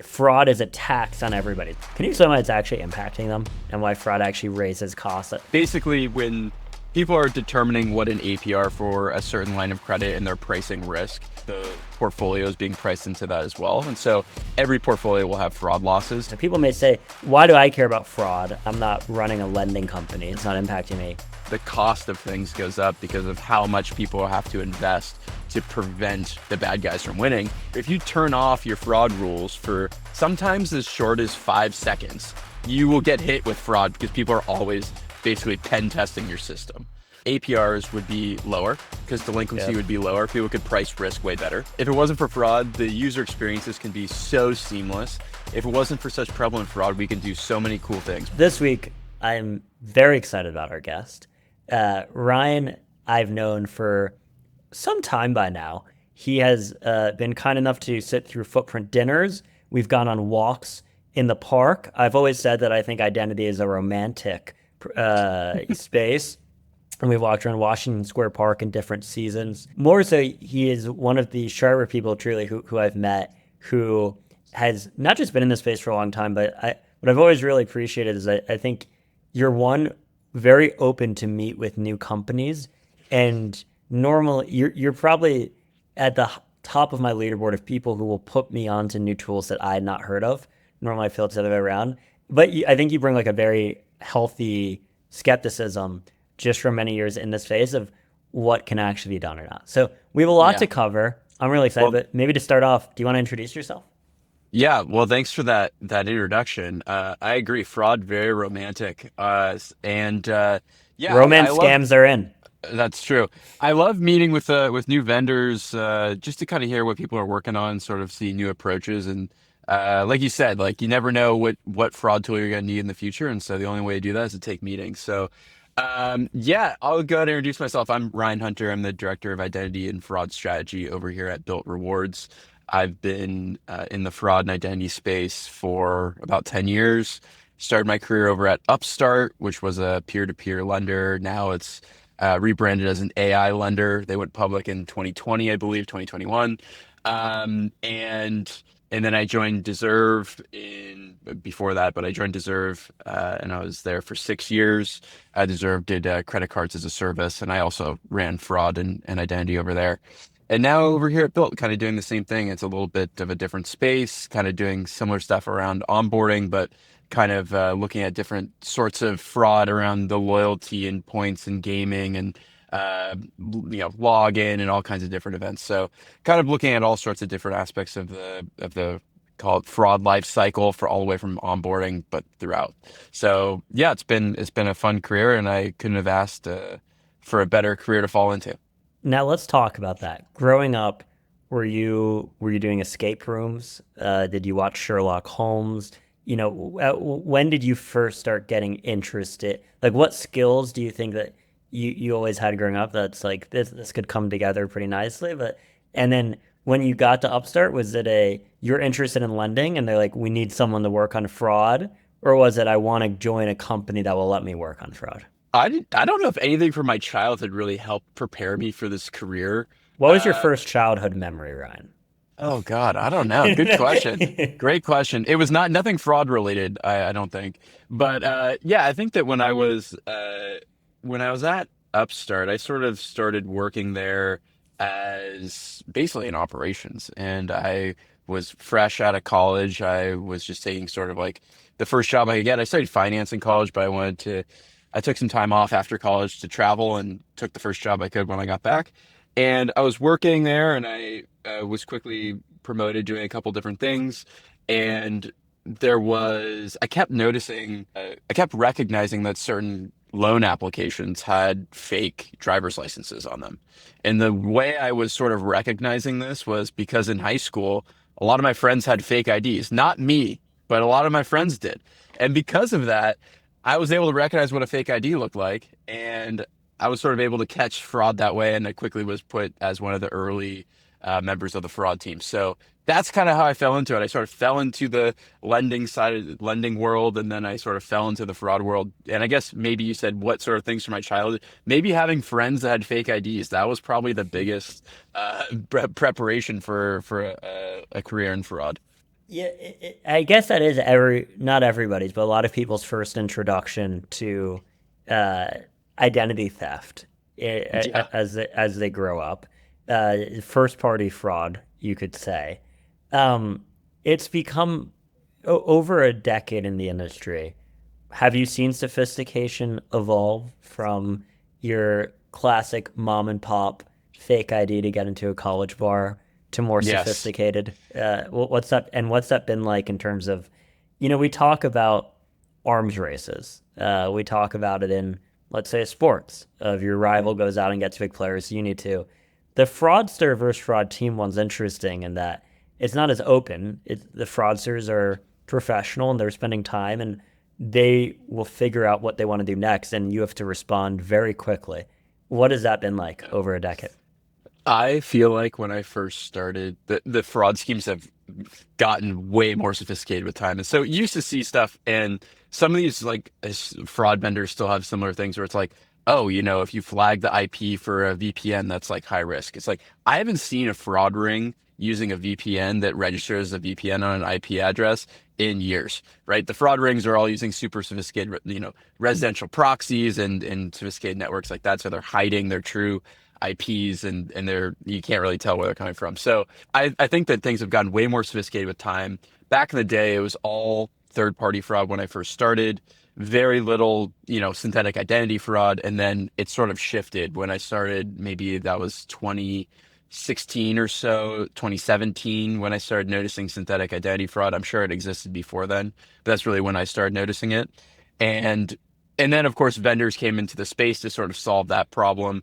fraud is a tax on everybody. Can you explain why it's actually impacting them and why fraud actually raises costs? Basically, when people are determining what an APR for a certain line of credit and they're pricing risk, the portfolio is being priced into that as well. And so every portfolio will have fraud losses. So people may say, why do I care about fraud? I'm not running a lending company. It's not impacting me. The cost of things goes up because of how much people have to invest to prevent the bad guys from winning. If you turn off your fraud rules for sometimes as short as 5 seconds, you will get hit with fraud because people are always basically pen testing your system. APRs would be lower because delinquency would be lower. People could price risk way better. If it wasn't for fraud, the user experiences can be so seamless. If it wasn't for such prevalent fraud, we can do so many cool things. This week, I'm very excited about our guest. Ryan, I've known for some time by now. He has been kind enough to sit through Footprint dinners. We've gone on walks in the park. I've always said that I think identity is a romantic space. And we've walked around Washington Square Park in different seasons. More so, he is one of the sharper people, truly, who I've met, who has not just been in this space for a long time, but what I've always really appreciated is I think you're one very open to meet with new companies, and normally you're probably at the top of my leaderboard of people who will put me onto new tools that I had not heard of. Normally, I feel it's the other way around, but I think you bring like a very healthy skepticism just from many years in this phase of what can actually be done or not. So we have a lot to cover. I'm really excited, but maybe to start off, do you want to introduce yourself? Yeah, well, thanks for that introduction. I agree, fraud very romantic, yeah, I Romance love. scams are in. That's true. I love meeting with new vendors, just to kind of hear what people are working on, sort of see new approaches, and like you said, like you never know what fraud tool you're gonna need in the future, and so the only way to do that is to take meetings. So, yeah, I'll go ahead and introduce myself. I'm Ryan Hunter. I'm the director of identity and fraud strategy over here at Bilt Rewards. I've been in the fraud and identity space for about 10 years. Started my career over at Upstart, which was a peer-to-peer lender. Now it's rebranded as an AI lender. They went public in 2020, I believe, 2021. And then I joined Deserve in before that, but I joined Deserve and I was there for 6 years. Deserve did credit cards as a service, and I also ran fraud and identity over there. And now over here at Built, kind of doing the same thing. It's a little bit of a different space, kind of doing similar stuff around onboarding, but kind of looking at different sorts of fraud around the loyalty and points and gaming and login and all kinds of different events. So kind of looking at all sorts of different aspects of the call it fraud life cycle for all the way from onboarding, but throughout. So yeah, it's been a fun career, and I couldn't have asked for a better career to fall into. Now let's talk about that. Growing up, were you doing escape rooms? Did you watch Sherlock Holmes? When did you first start getting interested? Like, what skills do you think that you always had growing up that's like this could come together pretty nicely? And then when you got to Upstart, was it you're interested in lending and they're like, we need someone to work on fraud? Or was it I want to join a company that will let me work on fraud? I don't know if anything from my childhood really helped prepare me for this career. What was your Uh, first childhood memory, Ryan? oh God, I don't know. Good question. Great question. It was not nothing fraud related, I don't think. But yeah, I think that when I was at Upstart, I sort of started working there as basically in operations, and I was fresh out of college. I was just taking sort of like the first job I could get. I studied finance in college, but I took some time off after college to travel and took the first job I could when I got back. And I was working there, and I was quickly promoted doing a couple different things. And I kept noticing, I kept recognizing that certain loan applications had fake driver's licenses on them. And the way I was sort of recognizing this was because in high school, a lot of my friends had fake IDs. Not me, but a lot of my friends did. And because of that, I was able to recognize what a fake ID looked like, and I was sort of able to catch fraud that way, and I quickly was put as one of the early members of the fraud team. So that's kind of how I fell into it. I sort of fell into the lending side of the lending world, and then I sort of fell into the fraud world. And I guess maybe you said what sort of things from my childhood. Maybe having friends that had fake IDs. That was probably the biggest preparation for a career in fraud. Yeah, I guess that is not everybody's, but a lot of people's first introduction to uh, identity theft Yeah. as they grow up. First party fraud, you could say. It's become over a decade in the industry. Have you seen sophistication evolve from your classic mom and pop fake ID to get into a college bar to more Yes. sophisticated? What's that been like in terms of, we talk about arms races. We talk about it in, let's say, sports. If your rival goes out and gets big players, you need to. The fraudster versus fraud team one's interesting in that it's not as open. The fraudsters are professional and they're spending time and they will figure out what they want to do next, and you have to respond very quickly. What has that been like over a decade? I feel like when I first started, the fraud schemes have gotten way more sophisticated with time. And so you used to see stuff, and some of these fraud vendors still have similar things where it's like, oh, if you flag the IP for a VPN, that's like high risk. It's like I haven't seen a fraud ring using a VPN that registers a VPN on an IP address in years, right? The fraud rings are all using super sophisticated, residential proxies and sophisticated networks like that. So they're hiding their true IPs and you can't really tell where they're coming from. So I think that things have gotten way more sophisticated with time. Back in the day, it was all third party fraud when I first started. Very little, synthetic identity fraud. And then it sort of shifted when I started. Maybe that was 2016 or so, 2017, when I started noticing synthetic identity fraud. I'm sure it existed before then, but that's really when I started noticing it. And and then of course vendors came into the space to sort of solve that problem.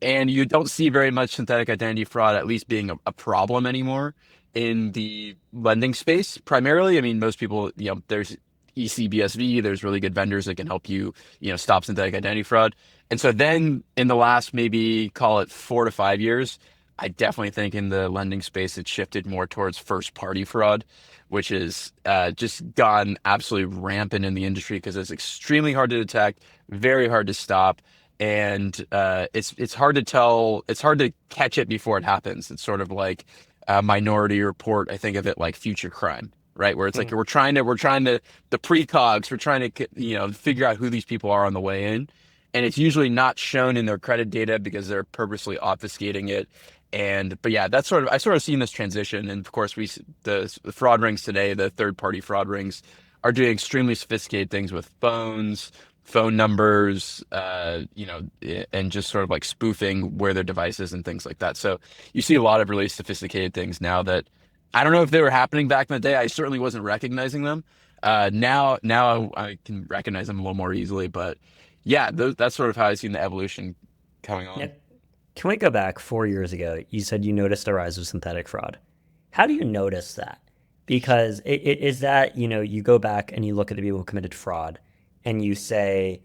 And you don't see very much synthetic identity fraud, at least being a problem anymore in the lending space. Primarily, I mean, most people, there's ECBSV, there's really good vendors that can help you, stop synthetic identity fraud. And so then in the last maybe call it 4 to 5 years, I definitely think in the lending space, it's shifted more towards first party fraud, which is just gone absolutely rampant in the industry because it's extremely hard to detect, very hard to stop, and it's hard to tell. It's hard to catch it before it happens. It's sort of like Minority Report. I think of it like future crime, right? Where it's like Mm. we're trying to the precogs. We're trying to figure out who these people are on the way in, and it's usually not shown in their credit data because they're purposely obfuscating it. And but yeah, that's sort of I sort of seen this transition, and of course the fraud rings today, the third party fraud rings, are doing extremely sophisticated things with phones, phone numbers, and just sort of like spoofing where their device is and things like that. So you see a lot of really sophisticated things now that I don't know if they were happening back in the day. I certainly wasn't recognizing them. Now I can recognize them a little more easily. But yeah, that's sort of how I've seen the evolution coming Now, on. can we go back 4 years ago? You said you noticed a rise of synthetic fraud. How do you notice that? Because it is that, you go back and you look at the people who committed fraud and you say,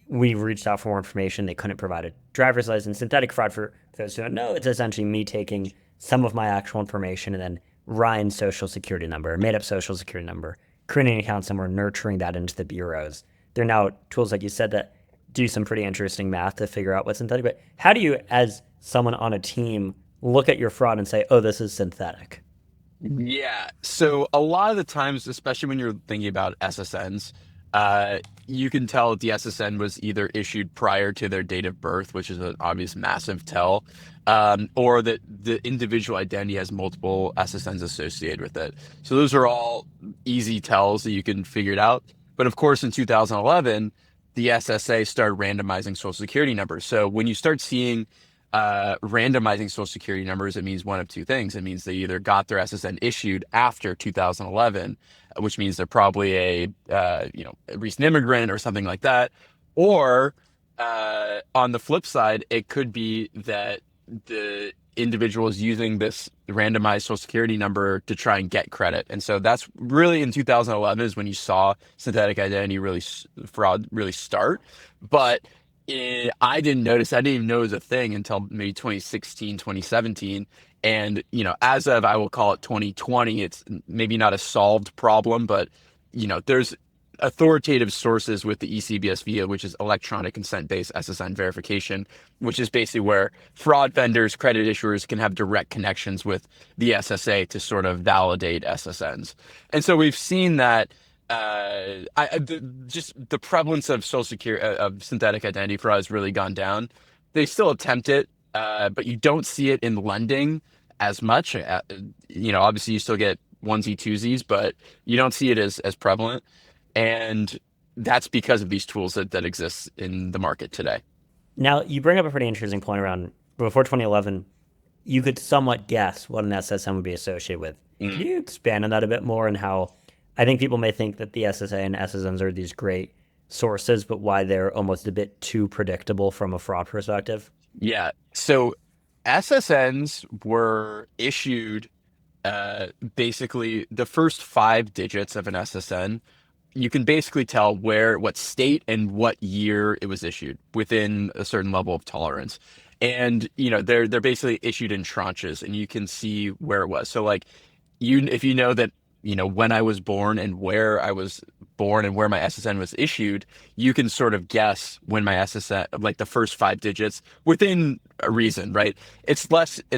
we reached out for more information. They couldn't provide a driver's license. Synthetic fraud, for those who don't know, it's essentially me taking some of my actual information and then Ryan's social security number, made up social security number, creating an account somewhere, nurturing that into the bureaus. There are now tools, like you said, that do some pretty interesting math to figure out what's synthetic. But how do you, as someone on a team, look at your fraud and say, oh, this is synthetic? Yeah. So a lot of the times, especially when you're thinking about SSNs, uh, you can tell that the SSN was either issued prior to their date of birth, which is an obvious massive tell, or that the individual identity has multiple SSNs associated with it. So those are all easy tells that you can figure it out. But of course, in 2011, the SSA started randomizing social security numbers. So when you start seeing randomizing social security numbers, it means one of two things. It means they either got their SSN issued after 2011, which means they're probably a recent immigrant or something like that, or on the flip side, it could be that the individual is using this randomized social security number to try and get credit. And so that's really in 2011 is when you saw synthetic identity fraud really start. But I didn't notice. I didn't even know it was a thing until maybe 2016, 2017. And, as of, I will call it 2020, it's maybe not a solved problem, but, there's authoritative sources with the ECBSV, which is electronic consent-based SSN verification, which is basically where fraud vendors, credit issuers can have direct connections with the SSA to sort of validate SSNs. And so we've seen that just the prevalence of social security of synthetic identity fraud has really gone down. They still attempt it, but you don't see it in lending as much. Obviously you still get onesie twosies, but you don't see it as prevalent. And that's because of these tools that exist in the market today. Now, you bring up a pretty interesting point around before 2011, you could somewhat guess what an SSN would be associated with. Can Mm. you expand on that a bit more and how I think people may think that the SSA and SSNs are these great sources, but why they're almost a bit too predictable from a fraud perspective? Yeah. So SSNs were issued basically the first 5 digits of an SSN. You can basically tell what state and what year it was issued within a certain level of tolerance. And they're basically issued in tranches, and you can see where it was. So like if you know that when I was born and where I was born and where my SSN was issued, you can sort of guess when my SSN, like the first 5 digits within a reason, right? It's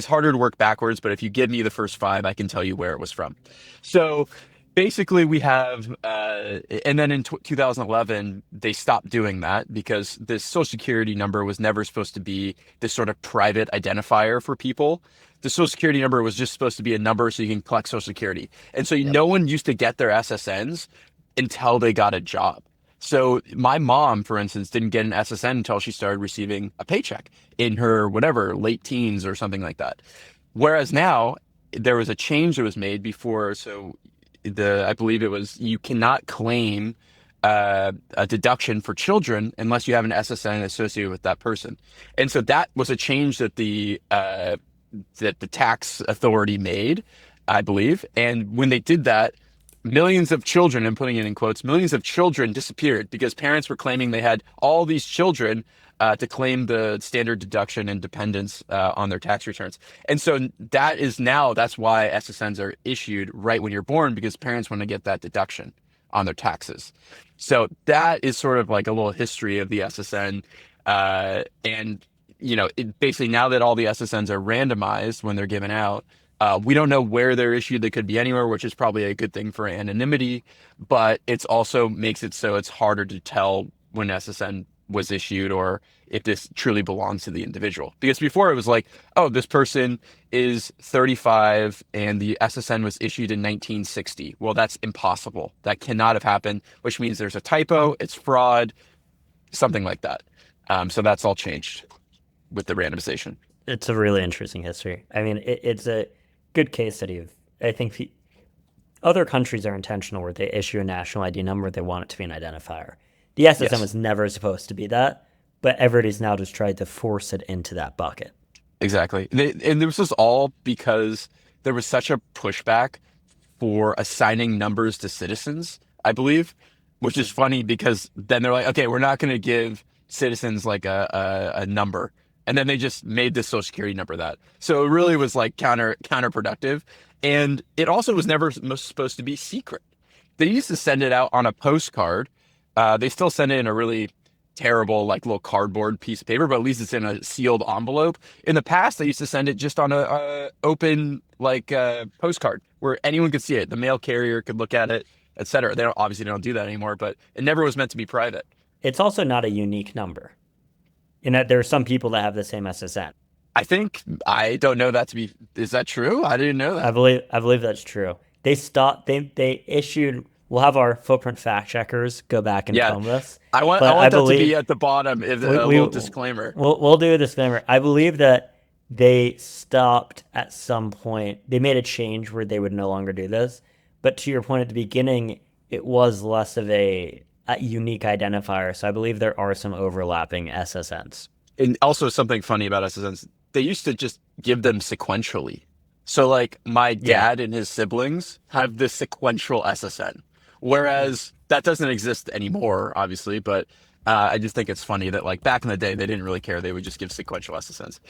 harder to work backwards, but if you give me the first five, I can tell you where it was from. So basically we have and then in 2011 they stopped doing that because this social security number was never supposed to be this sort of private identifier for people. The social security number was just supposed to be a number so you can collect social security, and so Yep. no one used to get their SSNs until they got a job. So my mom, for instance, didn't get an SSN until she started receiving a paycheck in her whatever late teens or something like that. Whereas now there was a change that was made before. So I believe it was you cannot claim a deduction for children unless you have an SSN associated with that person. And so that was a change that the tax authority made, I believe. And when they did that, millions of children, I'm putting it in quotes, millions of children disappeared because parents were claiming they had all these children to claim the standard deduction and dependents on their tax returns. And so that's why SSNs are issued right when you're born, because parents want to get that deduction on their taxes. So that is sort of like a little history of the SSN. And basically now that all the SSNs are randomized when they're given out, we don't know where they're issued. They could be anywhere, which is probably a good thing for anonymity, but it's also makes it so it's harder to tell when SSN was issued or if this truly belongs to the individual. Because before it was like, oh, this person is 35 and the SSN was issued in 1960. Well, that's impossible. That cannot have happened, which means there's a typo, it's fraud, something like that. So that's all changed with the randomization. It's a really interesting history. I mean, it's a good case study of, I think other countries are intentional where they issue a national ID number, they want it to be an identifier. The SSN Yes, was never supposed to be that, but everybody's now just tried to force it into that bucket. exactly. And this was all because there was such a pushback for assigning numbers to citizens, I believe, which is funny because then they're like, okay, we're not going to give citizens like a number. And then they just made this social security number that. So it really was like counterproductive. And it also was never supposed to be secret. They used to send it out on a postcard. They still send it in a really terrible, like little cardboard piece of paper, but at least it's in a sealed envelope. In the past, they used to send it just on a open like postcard where anyone could see it. The mail carrier could look at it, etc. They don't do that anymore, but it never was meant to be private. It's also not a unique number. In that there are some people that have the same SSN. I don't know that to be. Is that true? I didn't know that. I believe that's true. They issued we'll have our footprint fact checkers go back and Yeah, comb this. I But I want that to be believe at the bottom, we, a we little disclaimer. we'll do a disclaimer. I believe that they stopped at some point. They made a change where they would no longer do this. But to your point at the beginning, it was less of a unique identifier. So I believe there are some overlapping SSNs. And also something funny about SSNs, they used to just give them sequentially. So like my Yeah. dad and his siblings have this sequential SSN, whereas that doesn't exist anymore, obviously. But I just think it's funny that like back in the day they didn't really care; they would just give sequential SSNs.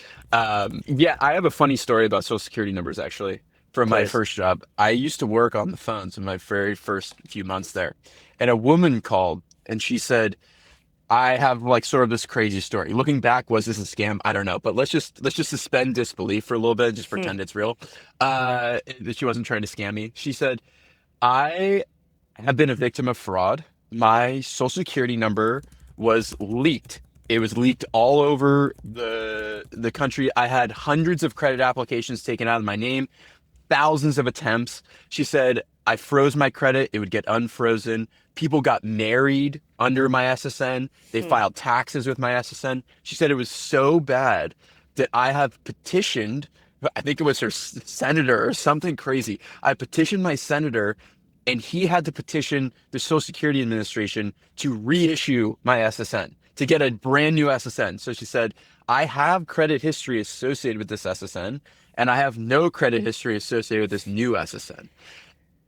Yeah, I have a funny story about social security numbers actually. from my Please. first job. I used to work on the phones in my very first few months there. And a woman called and she said, I have like sort of this crazy story. Looking back, was this a scam? I don't know, but let's just suspend disbelief for a little bit and just Hmm. pretend it's real. That she wasn't trying to scam me. She said, I have been a victim of fraud. My social security number was leaked. It was leaked all over the country. I had hundreds of credit applications taken out of my name, thousands of attempts. She said, I froze my credit, it would get unfrozen. People got married under my SSN. They Hmm. filed taxes with my SSN. She said it was so bad that I have petitioned, I think it was her senator or something crazy. I petitioned my senator and he had to petition the Social Security Administration to reissue my SSN, to get a brand new SSN. So she said, I have credit history associated with this SSN and I have no credit history associated with this new SSN.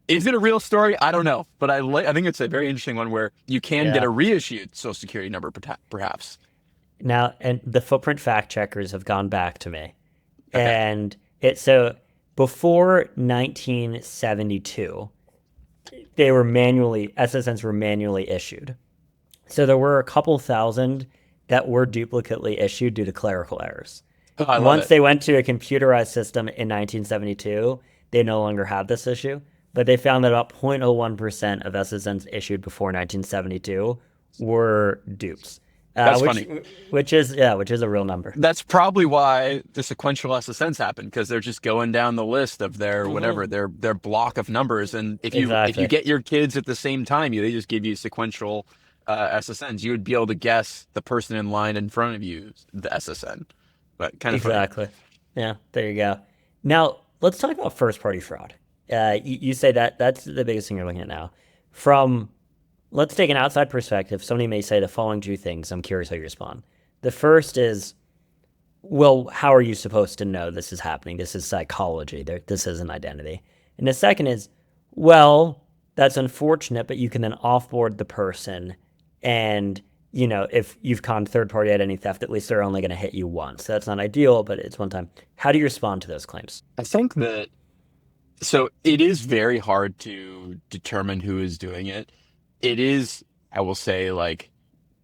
Is it a real story? I don't know, but I think it's a very interesting one where you can get Yeah. a reissued social security number, perhaps. Now, and the footprint fact checkers have gone back to me. Okay. And it so before 1972, they were manually SSNs were manually issued. So there were a couple thousand that were duplicately issued due to clerical errors. Oh, I love Once it. they went to a computerized system in 1972, they no longer have this issue. But they found that about 0.01% of SSNs issued before 1972 were dupes, uh, That's which funny. which is yeah, which is a real number. That's probably why the sequential SSNs happen because they're just going down the list of their Hmm. whatever their block of numbers, and if you Exactly, get your kids at the same time, they just give you sequential SSNs. You would be able to guess the person in line in front of you, the SSN. But kind of funny. exactly. Yeah, there you go. Now let's talk about first party fraud. You say that that's the biggest thing you're looking at now. From Let's take an outside perspective. Somebody may say the following two things. I'm curious how you respond. The first is, well, how are you supposed to know this is happening? This is psychology. This isn't identity. And the second is, well, that's unfortunate, but you can then offboard the person. And, if you've conned third party identity theft, at least they're only going to hit you once. So that's not ideal, but it's one time. How do you respond to those claims? I think that so it is very hard to determine who is doing it. It is, I will say, like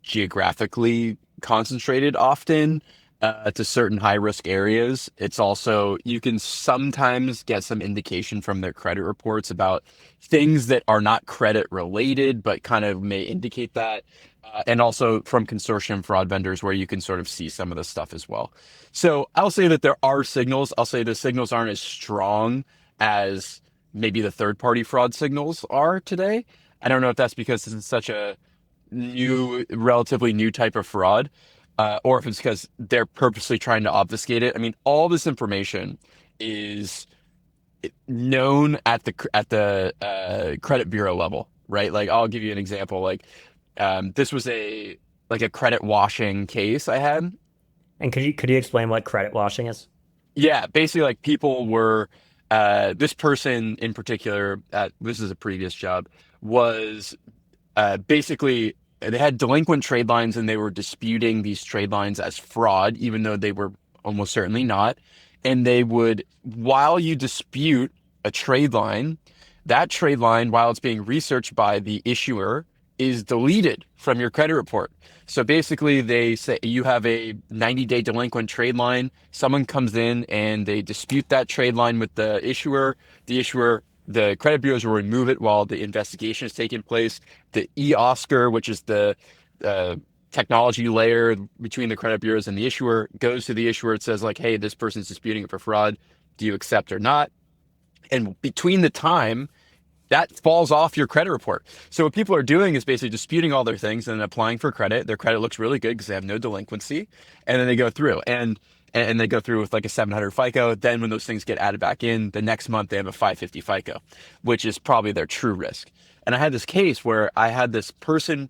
geographically concentrated often to certain high risk areas. It's also, you can sometimes get some indication from their credit reports about things that are not credit related, but kind of may indicate that. And also from consortium fraud vendors where you can sort of see some of the stuff as well. So I'll say that there are signals. I'll say the signals aren't as strong as maybe the third party fraud signals are today. I don't know if that's because this is such a relatively new type of fraud, or if it's because they're purposely trying to obfuscate it. I mean, all this information is known at the credit bureau level, right? Like, I'll give you an example. Like, this was a credit washing case I had. And could you explain what credit washing is? Yeah, basically, like people were, this person in particular, this is a previous job, was basically they had delinquent trade lines and they were disputing these trade lines as fraud, even though they were almost certainly not. And they would, while you dispute a trade line, that trade line, while it's being researched by the issuer, is deleted from your credit report. So basically, they say you have a 90-day delinquent trade line. Someone comes in and they dispute that trade line with the issuer. The credit bureaus will remove it while the investigation is taking place. The e-Oscar, which is the uh, technology layer between the credit bureaus and the issuer, goes to the issuer. It says like, "Hey, this person's disputing it for fraud. Do you accept or not?" And between the time that falls off your credit report. So what people are doing is basically disputing all their things and then applying for credit. Their credit looks really good because they have no delinquency, and then they go through and they go through with like a 700 FICO. Then when those things get added back in, the next month they have a 550 FICO, which is probably their true risk. And I had this case where I had this person,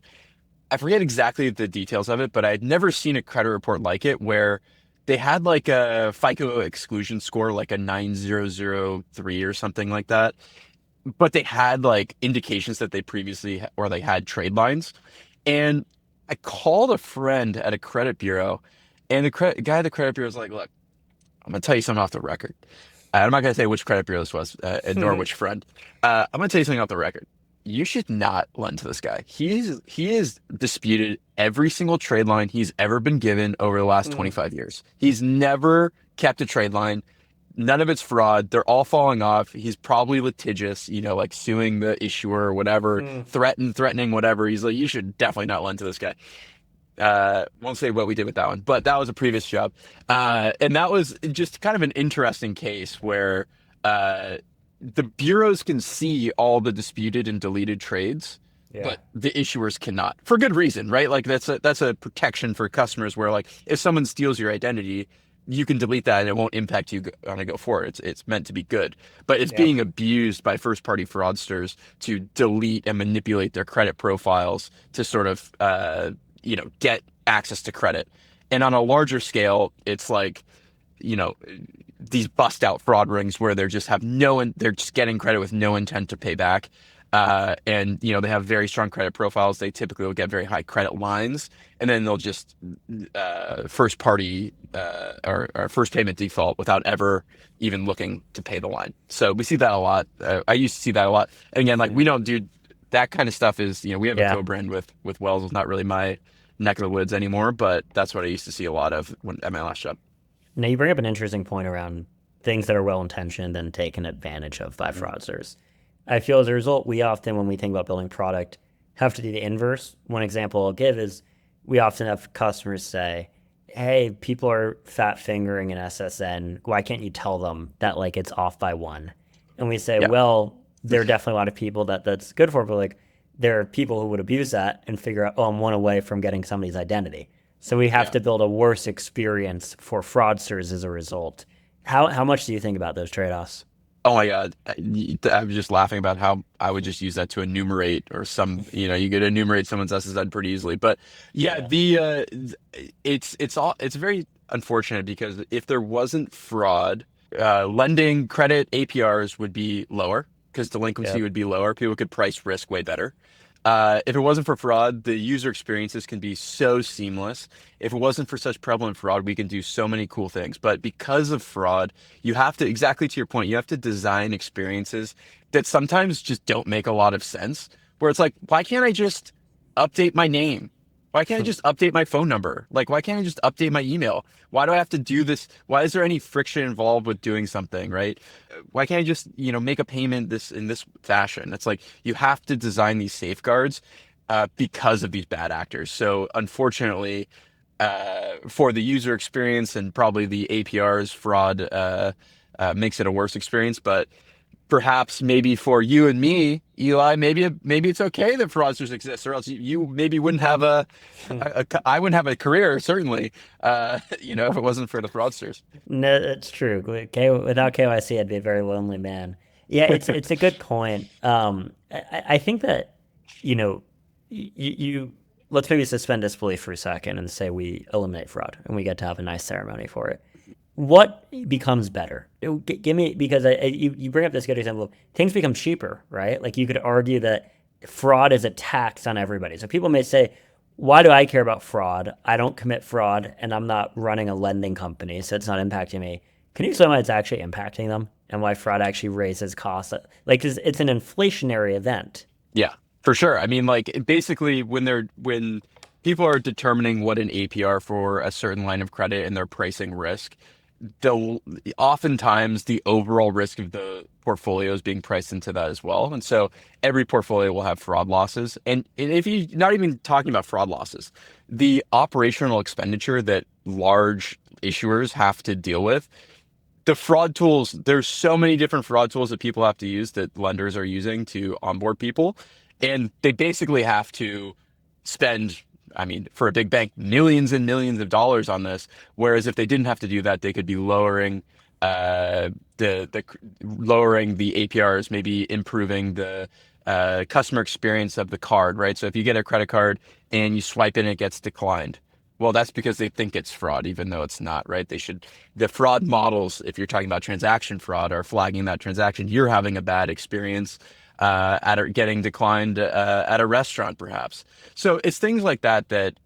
I forget exactly the details of it, but I had never seen a credit report like it where they had like a FICO exclusion score, like a 9003 or something like that, but they had like indications that they previously or they had trade lines. And I called a friend at a credit bureau, and the guy at the credit bureau was like, "Look, I'm gonna tell you something off the record. I'm not going to say which credit bureau this was, nor which friend. I'm going to tell you something off the record. You should not lend to this guy. He has disputed every single trade line he's ever been given over the last Hmm. 25 years. He's never kept a trade line. None of it's fraud. They're all falling off. He's probably litigious, like suing the issuer or whatever, Hmm. threatening whatever. He's like, you should definitely not lend to this guy. Won't say what we did with that one, but that was a previous job. And that was just kind of an interesting case where uh, the bureaus can see all the disputed and deleted trades, Yeah. but the issuers cannot for good reason, right? Like that's a protection for customers where like if someone steals your identity, you can delete that and it won't impact you on a go forward. It's meant to be good, but it's Yep. being abused by first party fraudsters to delete and manipulate their credit profiles to sort of get access to credit. And on a larger scale, it's like, you know, these bust out fraud rings where they're just getting credit with no intent to pay back. And they have very strong credit profiles. They typically will get very high credit lines, and then they'll just first party or first payment default without ever even looking to pay the line. So we see that a lot. I used to see that a lot. And again, like we don't do that kind of stuff. Is we have a Yeah. co-brand with Wells. It's not really my neck of the woods anymore, but that's what I used to see a lot of at my last job. Now you bring up an interesting point around things that are well intentioned and taken advantage of by Mhm. fraudsters. I feel as a result, we often, when we think about building product, have to do the inverse. One example I'll give is we often have customers say, "Hey, people are fat fingering an SSN. Why can't you tell them that like it's off by one?" And we say, Yeah, "Well, there are definitely a lot of people that's good for, but like there are people who would abuse that and figure out, oh, I'm one away from getting somebody's identity." So we have yeah. to build a worse experience for fraudsters as a result. How much do you think about those trade-offs? Oh my God. I was just laughing about how I would just use that to enumerate or you could enumerate someone's SSN pretty easily. But yeah, Yeah. it's very unfortunate because if there wasn't fraud, lending credit APRs would be lower because delinquency Yep. would be lower. People could price risk way better. If it wasn't for fraud, the user experiences can be so seamless. If it wasn't for such prevalent fraud, we can do so many cool things. But because of fraud, you have to, exactly to your point, you have to design experiences that sometimes just don't make a lot of sense. Where it's like, why can't I just update my name? Why can't I just update my phone number? Like, why can't I just update my email? Why do I have to do this? Why is there any friction involved with doing something, right? Why can't I just, make a payment this in this fashion? It's like you have to design these safeguards because of these bad actors. So unfortunately, for the user experience and probably the APRs, fraud makes it a worse experience. But perhaps maybe for you and me, Eli, maybe it's okay that fraudsters exist, or else you maybe wouldn't have I wouldn't have a career certainly, if it wasn't for the fraudsters. No, that's true. Without KYC, I'd be a very lonely man. Yeah, it's a good point. I think that you know you let's maybe suspend disbelief for a second and say we eliminate fraud and we get to have a nice ceremony for it. What becomes better? Give me because you bring up this good example of things become cheaper, right? Like you could argue that fraud is a tax on everybody. So people may say, why do I care about fraud? I don't commit fraud and I'm not running a lending company, so it's not impacting me. Can you explain why it's actually impacting them and why fraud actually raises costs? Like, 'cause it's an inflationary event. Yeah, for sure. I mean, like basically when people are determining what an APR for a certain line of credit and they're pricing risk, the oftentimes the overall risk of the portfolio is being priced into that as well. And so every portfolio will have fraud losses. And if you're not even talking about fraud losses, the operational expenditure that large issuers have to deal with, the fraud tools, there's so many different fraud tools that people have to use that lenders are using to onboard people. And they basically have to spend, I mean, for a big bank, millions and millions of dollars on this. Whereas if they didn't have to do that, they could be lowering the lowering the APRs, maybe improving the customer experience of the card, right? So if you get a credit card and you swipe in, it gets declined. Well, that's because they think it's fraud, even though it's not, right? The fraud models, if you're talking about transaction fraud, are flagging that transaction. You're having a bad experience. getting declined at a restaurant, perhaps. So it's things like that that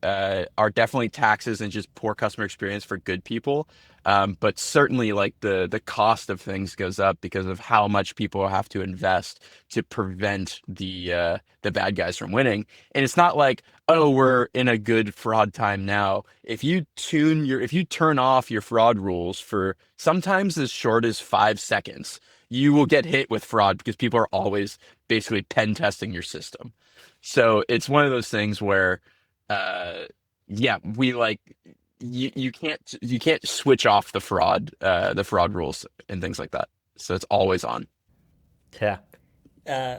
are definitely taxes and just poor customer experience for good people. But certainly, like the cost of things goes up because of how much people have to invest to prevent the bad guys from winning. And it's not like, oh, we're in a good fraud time now. If you turn off your fraud rules for sometimes as short as 5 seconds, you will get hit with fraud because people are always basically pen testing your system. So it's one of those things where, uh, yeah, we like you can't switch off the fraud rules and things like that. So it's always on. Yeah. Uh,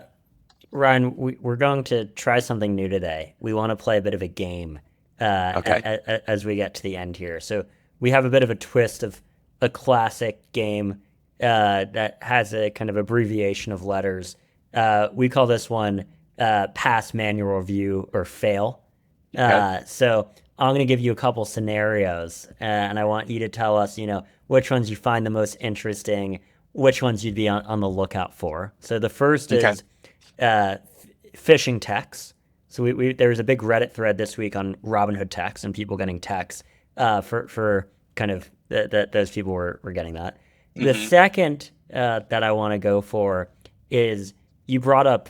Ryan, we're going to try something new today. We want to play a bit of a game Okay. as we get to the end here. So we have a bit of a twist of a classic game that has a kind of abbreviation of letters. We call this one pass manual review or fail. Okay. So I'm going to give you a couple scenarios, and I want you to tell us, which ones you find the most interesting, which ones you'd be on the lookout for. So the first Okay. is uh, phishing texts. So there was a big Reddit thread this week on Robinhood texts and people getting texts for kind of that those people were getting that. The Hmm. second that I want to go for is you brought up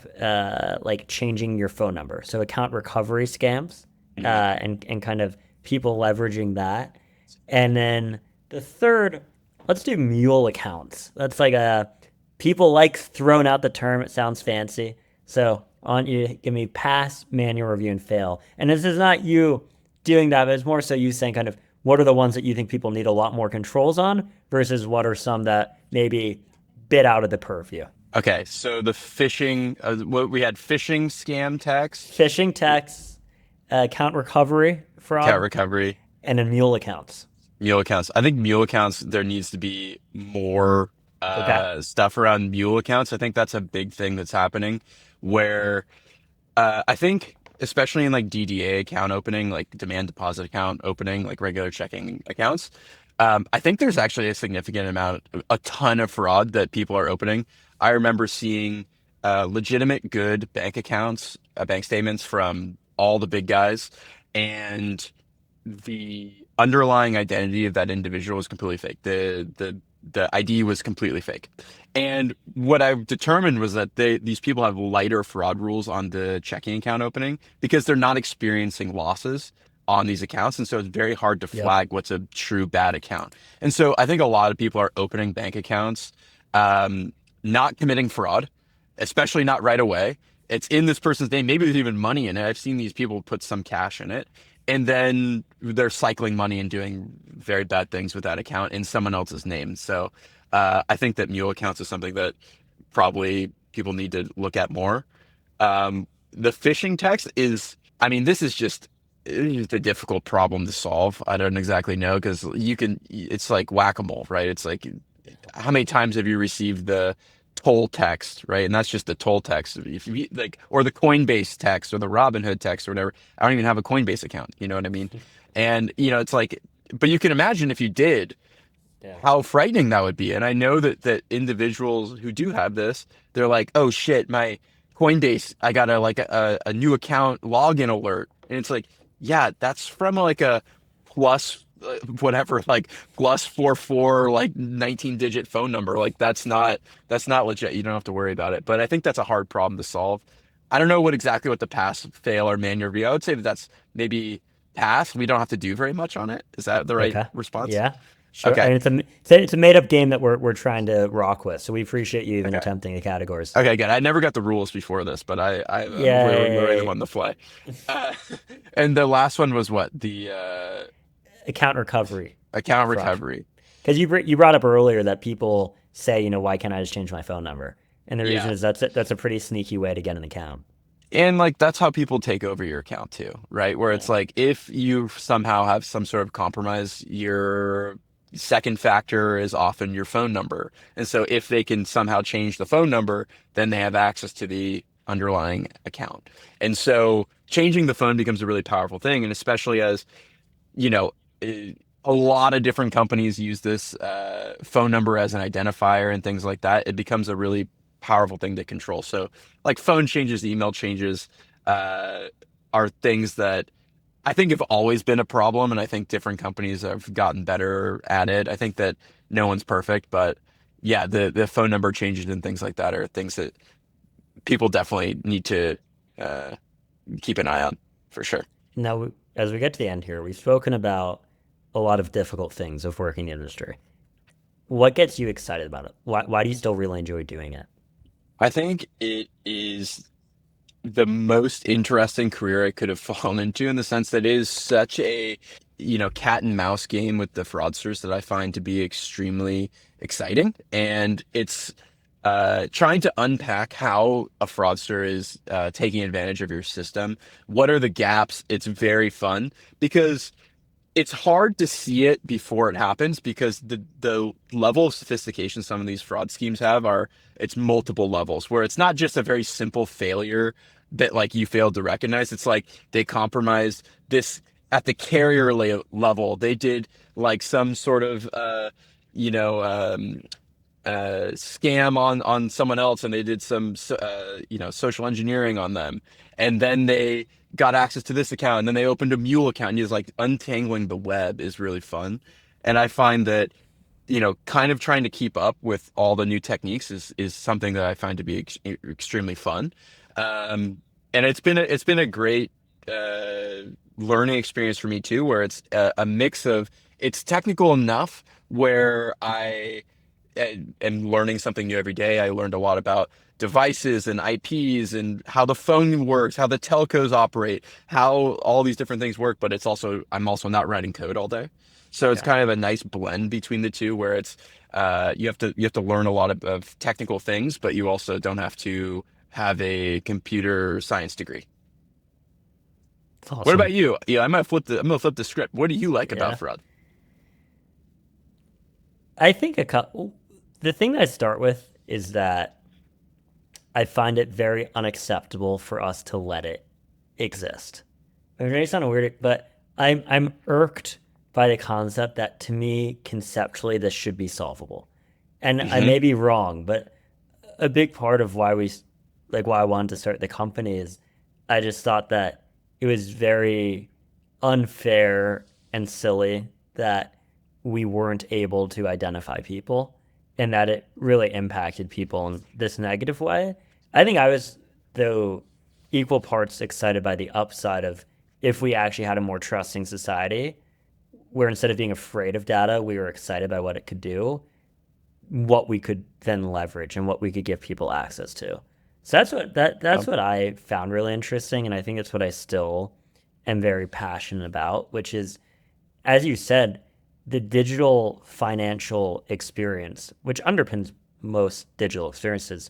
like changing your phone number, so account recovery scams Hmm. and kind of people leveraging that. And then the third, let's do mule accounts. That's like a people like throwing out the term. It sounds fancy. So on you give me pass, manual review, and fail. And this is not you doing that, but it's more so you saying kind of what are the ones that you think people need a lot more controls on versus what are some that maybe bit out of the purview. Okay. So the phishing, what we had phishing scam text, Phishing texts, account recovery account fraud, recovery, and then mule accounts. mule accounts. I think mule accounts, there needs to be more Okay. stuff around mule accounts. I think that's a big thing that's happening where I think, especially in like DDA account opening, like demand deposit account opening, like regular checking accounts, I think there's actually a significant amount, a ton of fraud that people are opening. I remember seeing legitimate good bank accounts, bank statements from all the big guys, and the underlying identity of that individual was completely fake. The ID was completely fake. And what I've determined was that these people have lighter fraud rules on the checking account opening because they're not experiencing losses on these accounts. And so it's very hard to Yep. flag what's a true bad account. And so I think a lot of people are opening bank accounts, not committing fraud, especially not right away. It's in this person's name. Maybe there's even money in it. I've seen these people put some cash in it, and then they're cycling money and doing very bad things with that account in someone else's name. So I think that mule accounts is something that probably people need to look at more. The phishing text is, I mean, this is just a difficult problem to solve. I don't exactly know because it's like whack-a-mole, right? It's like, how many times have you received the toll text, right? And that's just the toll text. If you like, or the Coinbase text or the Robinhood text or whatever. I don't even have a Coinbase account. You know what I mean? And it's like, but you can imagine if you did, Yeah. how frightening that would be. And I know that individuals who do have this, they're like, oh shit, my Coinbase, I got a new account login alert. And it's like, yeah, that's from like a plus whatever, like +44, like 19-digit phone number. Like that's not legit. You don't have to worry about it. But I think that's a hard problem to solve. I don't know what the pass, fail, or manual review. I would say that that's maybe pass. We don't have to do very much on it. Is that the right Okay. response? Yeah. Sure. Okay. And it's a made up game that we're trying to rock with. So we appreciate you even Okay. attempting the categories. Okay, good. I never got the rules before this, but I'm learning them Yay. on the fly. Uh, and the last one was what? The Account recovery account fraud. recovery. Because you brought up earlier that people say, why can't I just change my phone number? And the reason Yeah. is that's a pretty sneaky way to get an account. And like that's how people take over your account too, right? Where it's Yeah. like if you somehow have some sort of compromise, your second factor is often your phone number. And so if they can somehow change the phone number, then they have access to the underlying account. And so changing the phone becomes a really powerful thing. And especially as you know, eh, a lot of different companies use this phone number as an identifier and things like that. It becomes a really powerful thing to control. So like phone changes, email changes, uh, are things that I think have always been a problem, and I think different companies have gotten better at it. I think that no one's perfect, but yeah, the phone number changes and things like that are things that people definitely need to uh, keep an eye on for sure. Now, as we get to the end here, we've spoken about a lot of difficult things of working in the industry. What gets you excited about it? Why do you still really enjoy doing it? I think it is the most interesting career I could have fallen into in the sense that it is such a, cat and mouse game with the fraudsters that I find to be extremely exciting. And it's trying to unpack how a fraudster is taking advantage of your system. What are the gaps? It's very fun because it's hard to see it before it happens because the level of sophistication some of these fraud schemes have are it's multiple levels where it's not just a very simple failure that like you failed to recognize. It's like they compromised this at the carrier level. They did like some sort of you know um, scam on someone else, and they did some social engineering on them, and then they got access to this account, and then they opened a mule account. And he's like untangling the web is really fun, and I find that kind of trying to keep up with all the new techniques is something that I find to be extremely fun. Um, and it's been a great learning experience for me too, where it's a mix of it's technical enough where I am learning something new every day. I learned a lot about devices and IPs and how the phone works, how the telcos operate, how all these different things work. But I'm also not writing code all day, so it's Yeah. kind of a nice blend between the two, where it's you have to learn a lot of technical things, but you also don't have to have a computer science degree. It's What awesome. about you? Yeah, I'm gonna flip the script. What do you like about Yeah. fraud? I think the thing that I start with is that I find it very unacceptable for us to let it exist. It may sound weird, but I'm irked by the concept that to me conceptually this should be solvable. And I Hmm. may be wrong, but a big part of why I wanted to start the company is I just thought that it was very unfair and silly that we weren't able to identify people and that it really impacted people in this negative way. I think I was, though, equal parts excited by the upside of if we actually had a more trusting society where instead of being afraid of data, we were excited by what it could do, what we could then leverage and what we could give people access to. So that's what I found really interesting, and I think it's what I still am very passionate about, which is, as you said, the digital financial experience, which underpins most digital experiences,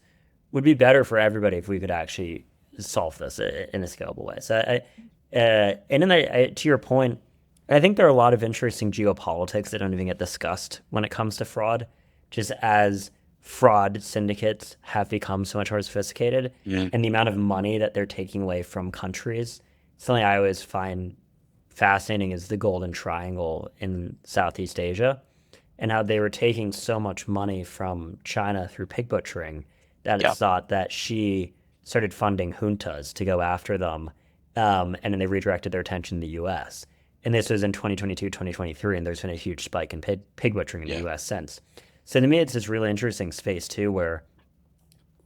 would be better for everybody if we could actually solve this in a scalable way. And then to your point, I think there are a lot of interesting geopolitics that don't even get discussed when it comes to fraud, just as fraud syndicates have become so much more sophisticated Yeah. and the amount of money that they're taking away from countries. Something I always find fascinating is the Golden Triangle in Southeast Asia and how they were taking so much money from China through pig butchering that Yeah. it's thought that she started funding juntas to go after them. And then they redirected their attention to the US. And this was in 2022, 2023, and there's been a huge spike in pig butchering in the Yeah. US since. So to me, it's this really interesting space too, where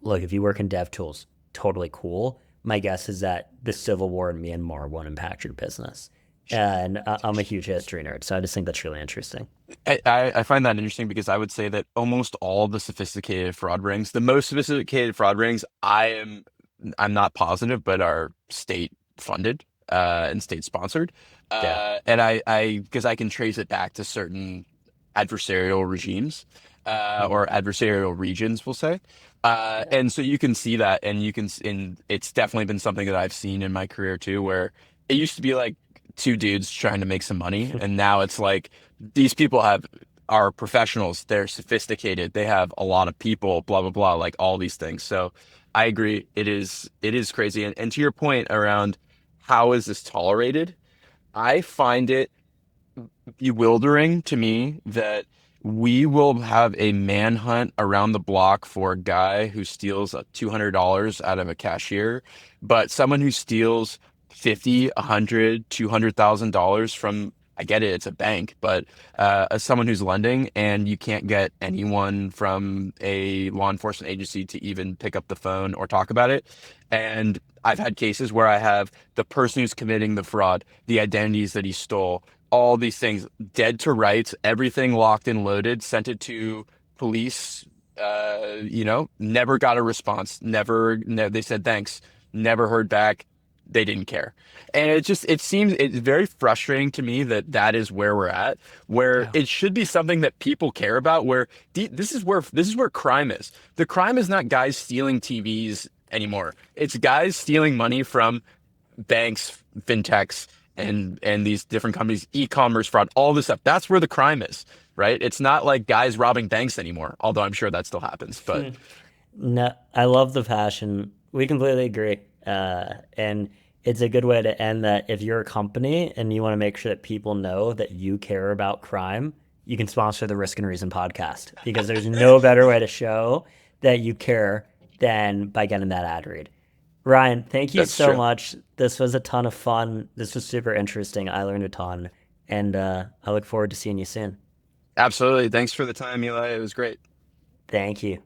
look, if you work in dev tools, totally cool. My guess is that the civil war in Myanmar won't impact your business. And I'm a huge history nerd, so I just think that's really interesting. I find that interesting because I would say that almost all the sophisticated fraud rings, the most sophisticated fraud rings, I'm not positive, but are state funded and state sponsored. Yeah. And because I can trace it back to certain adversarial regimes Hmm. or adversarial regions, we'll say. Yeah. And so you can see that, and and it's definitely been something that I've seen in my career too, where it used to be like two dudes trying to make some money, and now it's like these people are professionals, they're sophisticated, they have a lot of people, blah blah blah, like all these things. So I agree, it is crazy. And to your point around how is this tolerated, I find it bewildering to me that we will have a manhunt around the block for a guy who steals $200 out of a cashier, but someone who steals 50, 100, $200,000 from, I get it, it's a bank, but as someone who's lending, and you can't get anyone from a law enforcement agency to even pick up the phone or talk about it. And I've had cases where I have the person who's committing the fraud, the identities that he stole, all these things dead to rights, everything locked and loaded, sent it to police, never got a response, they said thanks, never heard back. They didn't care. And it seems, it's very frustrating to me that that is where we're at, where Yeah. it should be something that people care about, where this is where crime is. The crime is not guys stealing TVs anymore. It's guys stealing money from banks, fintechs, and these different companies, e-commerce fraud, all this stuff. That's where the crime is, right? It's not like guys robbing banks anymore, although I'm sure that still happens. But No, I love the passion. We completely agree. And it's a good way to end that if you're a company and you want to make sure that people know that you care about crime, you can sponsor the Risk and Reason podcast because there's no better way to show that you care than by getting that ad read. Ryan, thank you that's so true. much. This was a ton of fun. This was super interesting. I learned a ton. And I look forward to seeing you soon. Absolutely. Thanks for the time, Eli. It was great. Thank you.